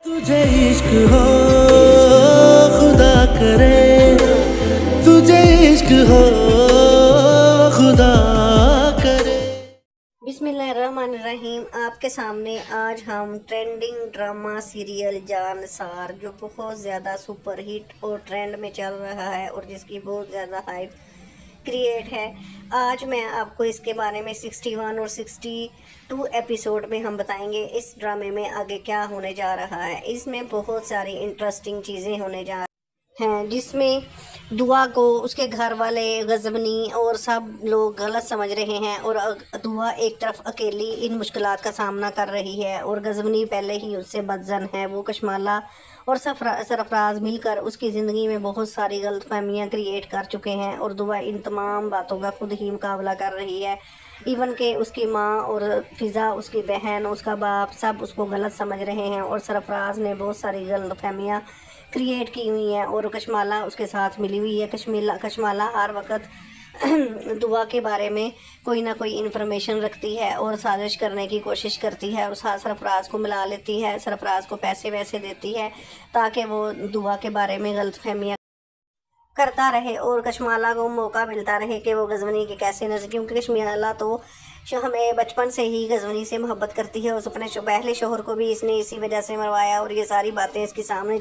तुझे इश्क हो खुदा करे, तुझे इश्क हो खुदा करे। बिस्मिल्लाहिर्रहमानिर्रहीम। आपके सामने आज हम ट्रेंडिंग ड्रामा सीरियल जान सार, जो बहुत ज़्यादा सुपर हिट और ट्रेंड में चल रहा है और जिसकी बहुत ज़्यादा हाइप क्रिएट है, आज मैं आपको इसके बारे में 61 और 62 एपिसोड में हम बताएंगे इस ड्रामे में आगे क्या होने जा रहा है। इसमें बहुत सारी इंटरेस्टिंग चीज़ें होने जा हैं, जिसमें दुआ को उसके घर वाले गजबनी और सब लोग गलत समझ रहे हैं और दुआ एक तरफ अकेली इन मुश्किलात का सामना कर रही है और गजबनी पहले ही उससे बदजन है। वो कशमाला और सरफराज मिलकर उसकी ज़िंदगी में बहुत सारी गलतफहमियां क्रिएट कर चुके हैं और दुआ इन तमाम बातों का खुद ही मुकाबला कर रही है। इवन के उसकी माँ और फ़िज़ा, उसकी बहन, उसका बाप, सब उसको गलत समझ रहे हैं और सरफराज ने बहुत सारी गलतफहमियां क्रिएट की हुई हैं और कशमाला उसके साथ मिली हुई है। कशमाला हर वक्त दुआ के बारे में कोई ना कोई इन्फॉर्मेशन रखती है और साजिश करने की कोशिश करती है और सरफराज को मिला लेती है, सरफराज को पैसे वैसे देती है ताकि वो दुआ के बारे में गलतफहमियाँ करता रहे और कशमाला को मौका मिलता रहे कि वो गजवनी के कैसे नजर, क्योंकि कशमाला तो हमें बचपन से ही गजवनी से मोहब्बत करती है। उस अपने पहले शोहर को भी इसने इसी वजह से मरवाया और ये सारी बातें इसके सामने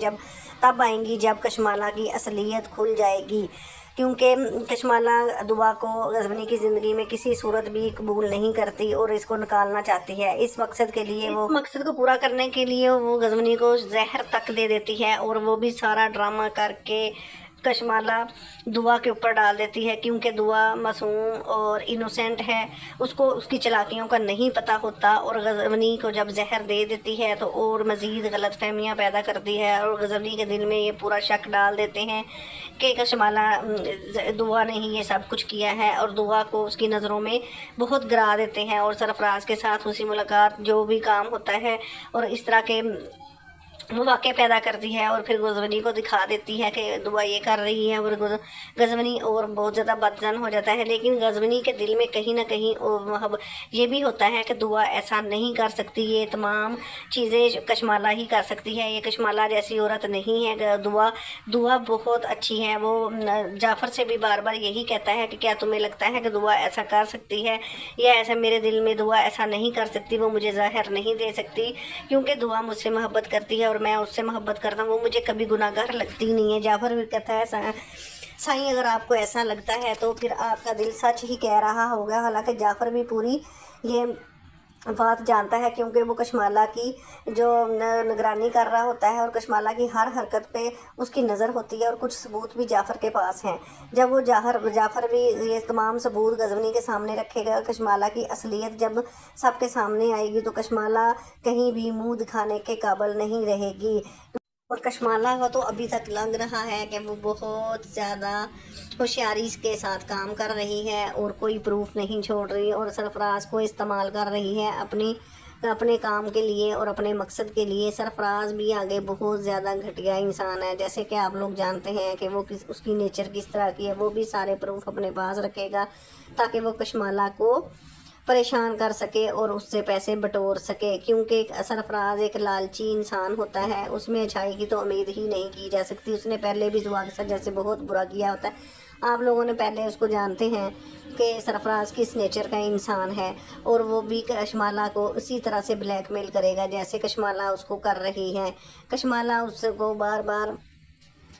तब आएंगी जब कशमाला की असलियत खुल जाएगी, क्योंकि कशमाला दुआ को गजवनी की ज़िंदगी में किसी सूरत भी कबूल नहीं करती और इसको निकालना चाहती है। इस मकसद के लिए वो मकसद को पूरा करने के लिए वो गजवनी को जहर तक दे देती है और वो भी सारा ड्रामा करके कशमाला दुआ के ऊपर डाल देती है, क्योंकि दुआ मासूम और इनोसेंट है, उसको उसकी चालाकियों का नहीं पता होता और गजवनी को जब जहर दे देती है तो और मज़ीद गलतफहमियां पैदा करती है और गजवनी के दिल में ये पूरा शक डाल देते हैं कि कशमाला दुआ ने ही ये सब कुछ किया है और दुआ को उसकी नज़रों में बहुत गिरा देते हैं और सरफराज के साथ उसकी मुलाकात जो भी काम होता है और इस तरह के मौके पैदा करती है और फिर गजवनी को दिखा देती है कि दुआ ये कर रही है और गजवनी और बहुत ज़्यादा बदजन हो जाता है। लेकिन गजवनी के दिल में कहीं ना कहीं ये भी होता है कि दुआ ऐसा नहीं कर सकती, ये तमाम चीज़ें कशमाला ही कर सकती है, ये कशमाला जैसी औरत नहीं है। दुआ बहुत अच्छी है। वो जाफ़र से भी बार बार यही कहता है कि क्या तुम्हें लगता है कि दुआ ऐसा कर सकती है या ऐसा मेरे दिल में दुआ ऐसा नहीं कर सकती, वो मुझे ज़ाहिर नहीं दे सकती, क्योंकि दुआ मुझसे मोहब्बत करती है और मैं उससे मोहब्बत करता हूँ, वो मुझे कभी गुनाहगार लगती नहीं है। जाफर भी कहता है साईं अगर आपको ऐसा लगता है तो फिर आपका दिल सच ही कह रहा होगा। हालांकि जाफर भी पूरी ये बात जानता है, क्योंकि वो कशमाला की जो निगरानी कर रहा होता है और कशमाला की हर हरकत पे उसकी नज़र होती है और कुछ सबूत भी जाफ़र के पास हैं। जब वो जाफ़र भी ये तमाम सबूत गजवनी के सामने रखेगा, कशमाला की असलियत जब सबके सामने आएगी तो कशमाला कहीं भी मुंह दिखाने के काबिल नहीं रहेगी। और कशमाला का तो अभी तक लग रहा है कि वो बहुत ज़्यादा होशियारी के साथ काम कर रही है और कोई प्रूफ नहीं छोड़ रही और सरफराज को इस्तेमाल कर रही है अपने काम के लिए और अपने मकसद के लिए। सरफराज भी आगे बहुत ज़्यादा घटिया इंसान है, जैसे कि आप लोग जानते हैं कि वो उसकी नेचर किस तरह की है। वो भी सारे प्रूफ अपने पास रखेगा ताकि वो कशमाला को परेशान कर सके और उससे पैसे बटोर सके, क्योंकि सरफराज एक लालची इंसान होता है, उसमें अच्छाई की तो उम्मीद ही नहीं की जा सकती। उसने पहले भी दुआ के साथ जैसे बहुत बुरा किया होता है। आप लोगों ने पहले उसको जानते हैं कि सरफराज किस नेचर का इंसान है और वो भी कशमाला को उसी तरह से ब्लैकमेल करेगा जैसे कशमाला उसको कर रही है। कशमाला उसको बार बार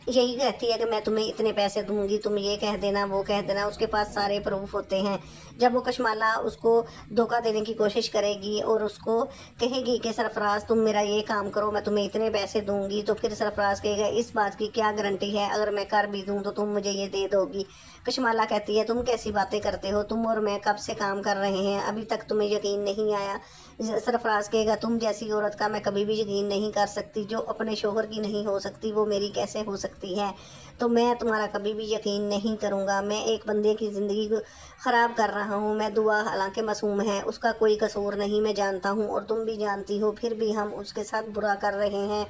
यही कहती है कि मैं तुम्हें इतने पैसे दूंगी, तुम ये कह देना वो कह देना। उसके पास सारे प्रूफ होते हैं। जब वो कशमाला उसको धोखा देने की कोशिश करेगी और उसको कहेगी कि सरफराज तुम मेरा ये काम करो, मैं तुम्हें इतने पैसे दूंगी, तो फिर सरफराज कहेगा इस बात की क्या गारंटी है, अगर मैं कर भी दूँ तो तुम मुझे ये दे दोगी। कशमाला कहती है तुम कैसी बातें करते हो, तुम और मैं कब से काम कर रहे हैं, अभी तक तुम्हें यकीन नहीं आया। सरफराज कहेगा तुम जैसी औरत का मैं कभी भी यकीन नहीं कर सकती, जो अपने शोहर की नहीं हो सकती वो मेरी कैसे हो सकती है, तो मैं तुम्हारा कभी भी यकीन नहीं करूँगा। मैं एक बंदे की ज़िंदगी को ख़राब कर रहा हूँ। मैं दुआ हालांकि मासूम है, उसका कोई कसूर नहीं, मैं जानता हूँ और तुम भी जानती हो, फिर भी हम उसके साथ बुरा कर रहे हैं।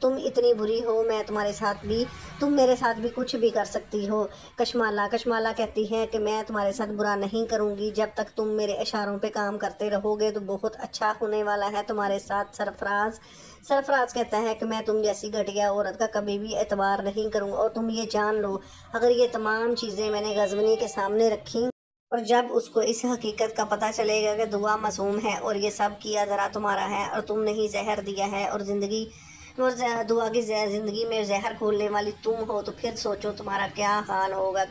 तुम इतनी बुरी हो, मैं तुम्हारे साथ भी, तुम मेरे साथ भी कुछ भी कर सकती हो। कशमाला कहती है कि मैं तुम्हारे साथ बुरा नहीं करूँगी, जब तक तुम मेरे इशारों पे काम करते रहोगे तो बहुत अच्छा होने वाला है तुम्हारे साथ। सरफराज कहता है कि मैं तुम जैसी घटिया औरत का कभी भी एतबार नहीं करूँगा, और तुम ये जान लो, अगर ये तमाम चीज़ें मैंने गजवनी के सामने रखी और जब उसको इस हकीकत का पता चलेगा कि दुआ मासूम है और ये सब किया ज़रा तुम्हारा है और तुमने ही जहर दिया है और दुआ की ज़िंदगी में जहर घोलने वाली तुम हो, तो फिर सोचो तुम्हारा क्या हाल होगा।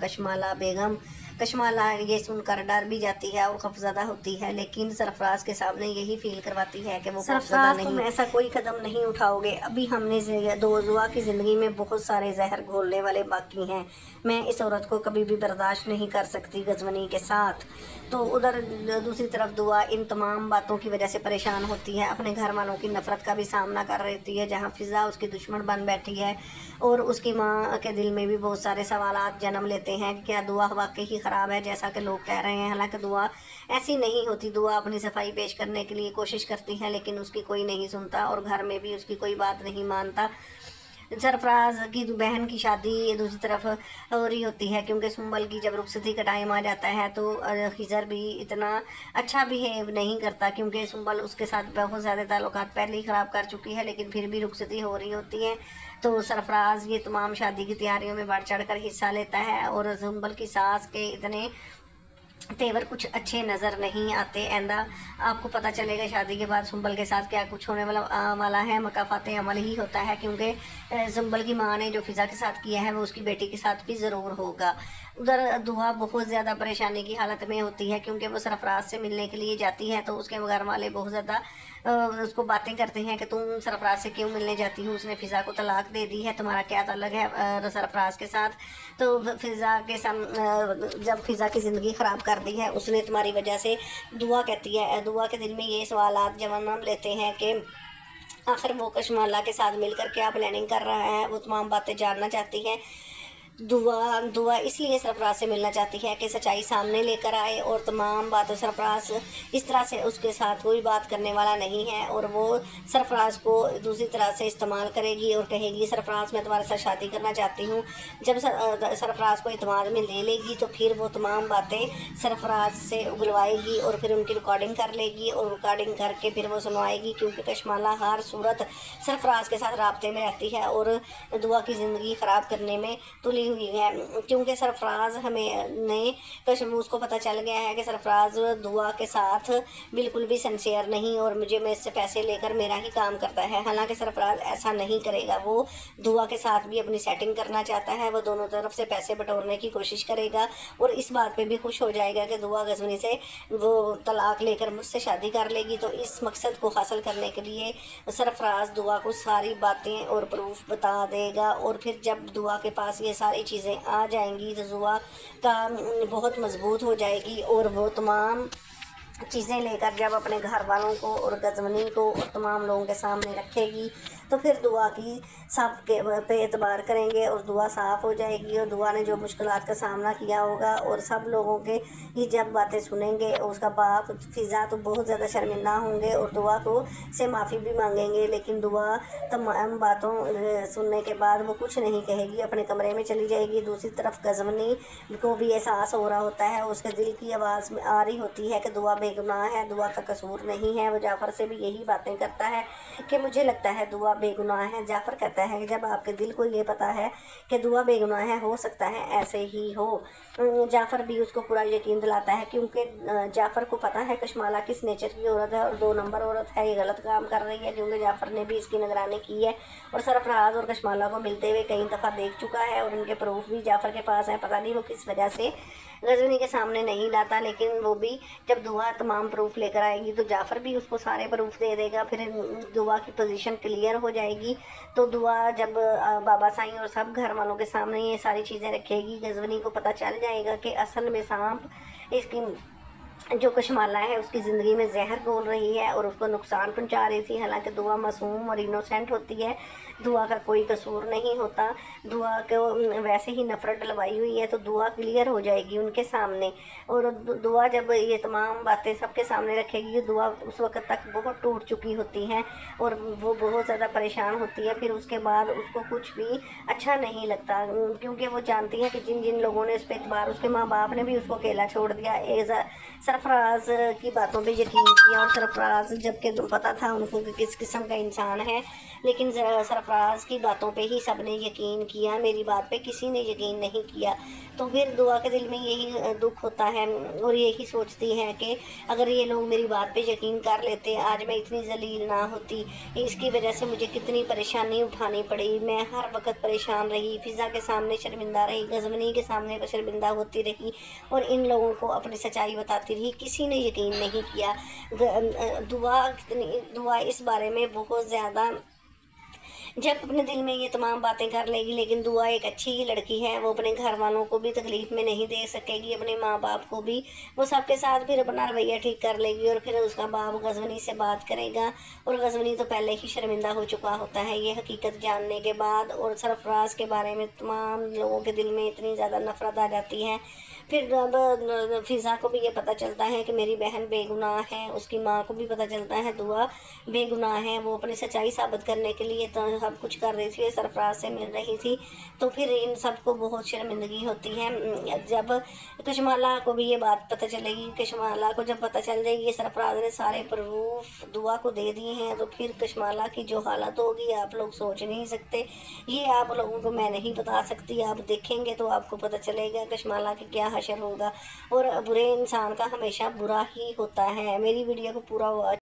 कशमाला ये सुनकर डर भी जाती है और खौफज़दा होती है, लेकिन सरफराज के सामने यही फील करवाती है कि वो खौफज़दा नहीं, तुम ऐसा कोई कदम नहीं उठाओगे। अभी हमने दुआ की ज़िंदगी में बहुत सारे जहर घोलने वाले बाकी हैं। मैं इस औरत को कभी भी बर्दाश्त नहीं कर सकती गजवनी के साथ। तो उधर दूसरी तरफ दुआ इन तमाम बातों की वजह से परेशान होती है, अपने घर वालों की नफ़रत का भी सामना कर रही होती है, जहाँ फ़िज़ा उसकी दुश्मन बन बैठी है और उसकी माँ के दिल में भी बहुत सारे सवालात जन्म लेते हैं कि क्या दुआ वाकई ही ख़राब है जैसा कि लोग कह रहे हैं। हालांकि दुआ ऐसी नहीं होती। दुआ अपनी सफाई पेश करने के लिए कोशिश करती है, लेकिन उसकी कोई नहीं सुनता और घर में भी उसकी कोई बात नहीं मानता। सरफराज की बहन की शादी दूसरी तरफ हो रही होती है, क्योंकि सुंबल की जब रुखसती का टाइम आ जाता है तो खिज़र भी इतना अच्छा बिहेव नहीं करता, क्योंकि सुंबल उसके साथ बहुत ज़्यादा ताल्लुकात पहले ही ख़राब कर चुकी है, लेकिन फिर भी रुखसती हो रही होती है। तो सरफराज ये तमाम शादी की तैयारियों में बढ़ चढ़ कर हिस्सा लेता है और सुंबल की सास के इतने तेवर कुछ अच्छे नज़र नहीं आते। आइंदा आपको पता चलेगा शादी के बाद सुंबल के साथ क्या कुछ होने वाला है। मकाफात अमल ही होता है, क्योंकि सुंबल की माँ ने जो फ़िज़ा के साथ किया है वो उसकी बेटी के साथ भी ज़रूर होगा। उधर दुआ बहुत ज़्यादा परेशानी की हालत में होती है, क्योंकि वो सरफराज से मिलने के लिए जाती है तो उसके घर वाले बहुत ज़्यादा उसको बातें करते हैं कि तुम सरफराज से क्यों मिलने जाती हो, उसने फ़िज़ा को तलाक दे दी है, तुम्हारा क्या ताल्लुक़ है सरफराज के साथ। तो फ़िज़ा के जब फ़िज़ा की ज़िंदगी ख़राब कर दी है उसने तुम्हारी वजह से, दुआ कहती है। दुआ के दिल में ये सवालात जन्म लेते हैं कि आखिर वो कशमाला के साथ मिलकर क्या प्लानिंग कर रहा है। वो तमाम बातें जानना चाहती है। दुआ इसलिए सरफराज से मिलना चाहती है कि सच्चाई सामने लेकर आए और तमाम बातें सरफराज इस तरह से उसके साथ कोई बात करने वाला नहीं है और वो सरफराज को दूसरी तरह से इस्तेमाल करेगी और कहेगी सरफराज मैं तुम्हारे साथ शादी करना चाहती हूँ। जब सरफराज को इत्मीनान में ले लेगी तो फिर वो तमाम बातें सरफराज से उगलवाएगी और फिर उनकी रिकॉर्डिंग कर लेगी और रिकॉर्डिंग करके फिर वो सुनवाएगी, क्योंकि कशमाला हर सूरत सरफराज के साथ राब्ते में रहती है और दुआ की ज़िंदगी ख़राब करने में तुली हुई है। क्योंकि सरफराज उसको पता चल गया है कि सरफराज दुआ के साथ बिल्कुल भी सिंसियर नहीं और मैं इससे पैसे लेकर मेरा ही काम करता है। हालांकि सरफराज ऐसा नहीं करेगा, वो दुआ के साथ भी अपनी सेटिंग करना चाहता है। वो दोनों तरफ से पैसे बटोरने की कोशिश करेगा और इस बात पे भी खुश हो जाएगा कि दुआ गजनी से वो तलाक लेकर मुझसे शादी कर लेगी। तो इस मकसद को हासिल करने के लिए सरफराज दुआ को सारी बातें और प्रूफ बता देगा और फिर जब दुआ के पास ये सारी चीज़ें आ जाएंगी तो दुआ का बहुत मजबूत हो जाएगी और वो तमाम चीज़ें लेकर जब अपने घर वालों को और गजवनी को और तमाम लोगों के सामने रखेगी तो फिर दुआ की सब के पे एतबार करेंगे और दुआ साफ़ हो जाएगी। और दुआ ने जो मुश्किलात का सामना किया होगा और सब लोगों के ही जब बातें सुनेंगे, उसका बाप फ़िज़ा तो बहुत ज़्यादा शर्मिंदा होंगे और दुआ को से माफ़ी भी मांगेंगे, लेकिन दुआ तमाम बातों सुनने के बाद वो कुछ नहीं कहेगी, अपने कमरे में चली जाएगी। दूसरी तरफ गजवनी को भी एहसास हो रहा होता है, उसके दिल की आवाज़ में आ रही होती है कि दुआ बेगुनाह है, दुआ का कसूर नहीं है। वो जाफ़र से भी यही बातें करता है कि मुझे लगता है दुआ बेगुनाह है। जाफ़र कहता है कि जब आपके दिल को ये पता है कि दुआ बेगुनाह है, हो सकता है ऐसे ही हो। जाफ़र भी उसको पूरा यकीन दिलाता है, क्योंकि जाफ़र को पता है कशमाला किस नेचर की औरत है और 2 नंबर औरत है, ये गलत काम कर रही है, क्योंकि जाफ़र ने भी इसकी निगरानी की है और सरफराज और कशमाला को मिलते हुए कई दफ़ा देख चुका है और उनके प्रूफ भी जाफ़र के पास है। पता नहीं वो किस वजह से गजनी के सामने नहीं लाता, लेकिन वो भी जब दुआ तमाम प्रूफ लेकर आएगी तो जाफ़र भी उसको सारे प्रूफ दे देगा। फिर दुआ की पोजीशन क्लियर हो जाएगी। तो दुआ जब बाबा साईं और सब घर वालों के सामने ये सारी चीज़ें रखेगी, गजनी को पता चल जाएगा कि असल में सांप इसकी जो कशमाला है उसकी ज़िंदगी में जहर घोल रही है और उसको नुकसान पहुंचा रही थी। हालांकि दुआ मासूम और इनोसेंट होती है, दुआ का कोई कसूर नहीं होता। दुआ को वैसे ही नफ़रत डलवाई हुई है, तो दुआ क्लियर हो जाएगी उनके सामने। और दुआ जब ये तमाम बातें सबके सामने रखेगी, दुआ उस वक्त तक बहुत टूट चुकी होती है और वो बहुत ज़्यादा परेशान होती है। फिर उसके बाद उसको कुछ भी अच्छा नहीं लगता, क्योंकि वो जानती है कि जिन जिन लोगों ने उस पर एतबार, उसके माँ बाप ने भी उसको अकेला छोड़ दिया। सरफराज की बातों पे यकीन किया, और सरफराज जबकि पता था उनको कि किस किस्म का इंसान है, लेकिन सरफराज की बातों पे ही सब ने यकीन किया, मेरी बात पे किसी ने यकीन नहीं किया। तो फिर दुआ के दिल में यही दुख होता है और यही सोचती है कि अगर ये लोग मेरी बात पे यकीन कर लेते, आज मैं इतनी जलील ना होती। इसकी वजह से मुझे कितनी परेशानी उठानी पड़ी, मैं हर वक्त परेशान रही, फ़िज़ा के सामने शर्मिंदा रही, गज़वनी के सामने शर्मिंदा होती रही और इन लोगों को अपनी सच्चाई बताती रही, किसी ने यकीन नहीं किया। दुआ इस बारे में बहुत ज़्यादा जब अपने दिल में ये तमाम बातें कर लेगी, लेकिन दुआ एक अच्छी ही लड़की है, वो अपने घर वालों को भी तकलीफ़ में नहीं दे सकेगी, अपने माँ बाप को भी। वो सबके साथ फिर अपना रवैया ठीक कर लेगी और फिर उसका बाप गज़वनी से बात करेगा, और गज़वनी तो पहले ही शर्मिंदा हो चुका होता है ये हकीकत जानने के बाद। और सरफराज के बारे में तमाम लोगों के दिल में इतनी ज़्यादा नफ़रत आ जाती है। फिर जब फ़िज़ा को भी ये पता चलता है कि मेरी बहन बेगुनाह है, उसकी माँ को भी पता चलता है दुआ बेगुनाह है, वो अपनी सच्चाई साबित करने के लिए तो सब कुछ कर रही थी, सरफराज से मिल रही थी। तो फिर इन सबको बहुत शर्मिंदगी होती है। जब कशमाला को भी ये बात पता चलेगी, कशमाला को जब पता चल जाएगी सरफराज ने सारे प्रूफ दुआ को दे दिए हैं, तो फिर कशमाला की जो हालत होगी आप लोग सोच नहीं सकते। ये आप लोगों को मैं नहीं बता सकती, आप देखेंगे तो आपको पता चलेगा कशमाला की क्या हशर होगा। और बुरे इंसान का हमेशा बुरा ही होता है। मेरी वीडियो को पूरा वॉच